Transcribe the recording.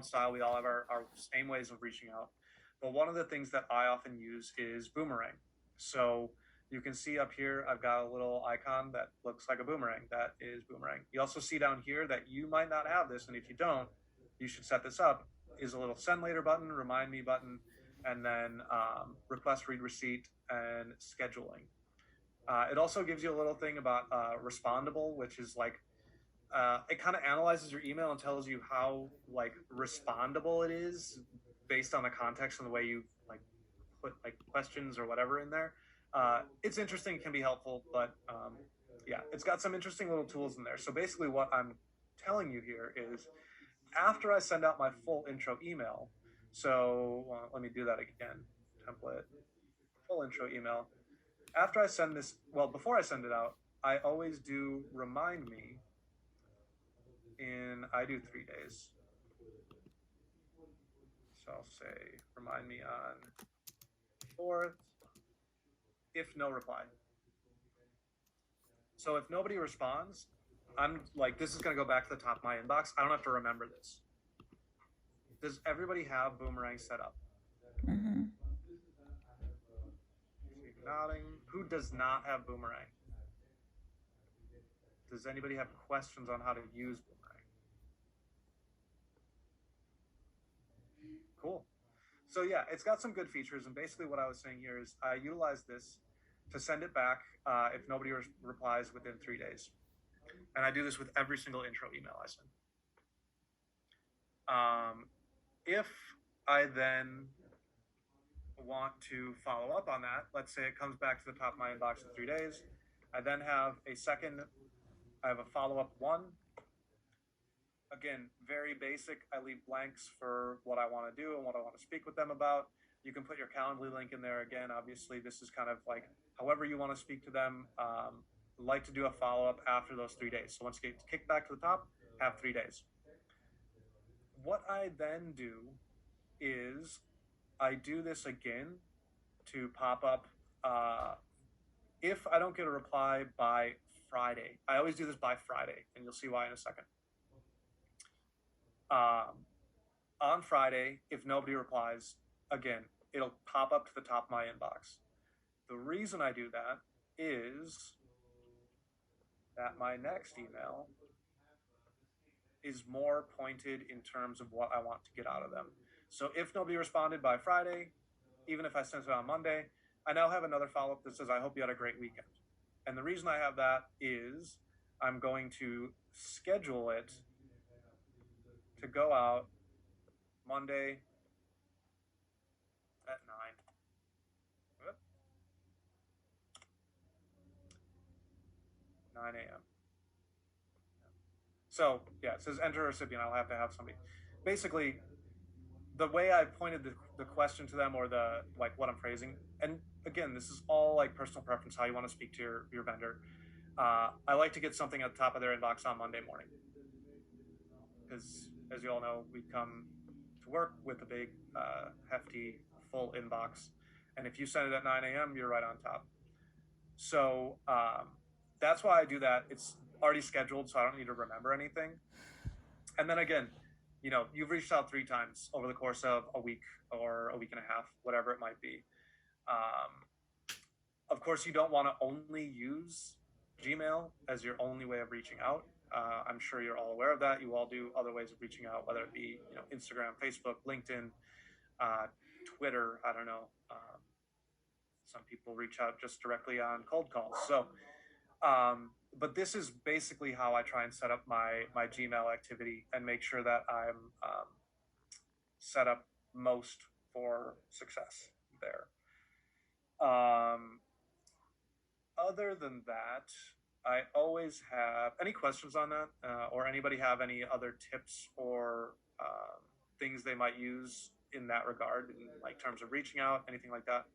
style. We all have our same ways of reaching out. But one of the things that I often use is boomerang. So you can see up here, I've got a little icon that looks like a boomerang. That is boomerang. You also see down here that you might not have this, and if you don't, you should set this up, is a little send later button, remind me button, and then request read receipt and scheduling. It also gives you a little thing about respondable, which is like it kind of analyzes your email and tells you how like respondable it is based on the context and the way you like put like questions or whatever in there. It's interesting, can be helpful, but yeah, it's got some interesting little tools in there. So basically, what I'm telling you here is after I send out my full intro email. So let me do that again. Template, full intro email. After I send this, well, before I send it out, I always do remind me I do 3 days. So I'll say, remind me on 4th, if no reply. So if nobody responds, I'm like, this is going to go back to the top of my inbox. I don't have to remember this. Does everybody have Boomerang set up? Mm-hmm. Nodding. Who does not have Boomerang? Does anybody have questions on how to use Boomerang? Cool. So yeah, it's got some good features, and basically what I was saying here is I utilize this to send it back if nobody replies within 3 days. And I do this with every single intro email I send. If I then want to follow up on that, let's say it comes back to the top of my inbox in 3 days, I then have I have a follow-up 1. Again, very basic. I leave blanks for what I want to do and what I want to speak with them about. You can put your Calendly link in there. Again, obviously, this is kind of like however you want to speak to them. Like to do a follow-up after those 3 days. So once you get kicked back to the top, have 3 days. What I then do is I do this again to pop up if I don't get a reply by Friday. I always do this by Friday, and you'll see why in a second. On Friday, if nobody replies, again, it'll pop up to the top of my inbox. The reason I do that is that my next email is more pointed in terms of what I want to get out of them. So if nobody responded by Friday, even if I sent it on Monday, I now have another follow-up that says, I hope you had a great weekend. And the reason I have that is I'm going to schedule it to go out Monday at 9 a.m. So yeah, it says enter recipient. I'll have to have somebody. Basically, the way I pointed the question to them, or the like what I'm phrasing, and again, this is all like personal preference, how you want to speak to your vendor. I like to get something at the top of their inbox on Monday morning. Because as you all know, we come to work with a big, hefty, full inbox. And if you send it at 9 a.m., you're right on top. So that's why I do that. It's already scheduled, so I don't need to remember anything. And then again, you know, you've reached out 3 times over the course of a week or a week and a half, whatever it might be. Of course, you don't want to only use Gmail as your only way of reaching out. I'm sure you're all aware of that. You all do other ways of reaching out, whether it be Instagram, Facebook, LinkedIn, Twitter. I don't know. Some people reach out just directly on cold calls. So, but this is basically how I try and set up my Gmail activity and make sure that I'm set up most for success there. Other than that, I always have any questions on that, or anybody have any other tips or things they might use in that regard, in like terms of reaching out, anything like that?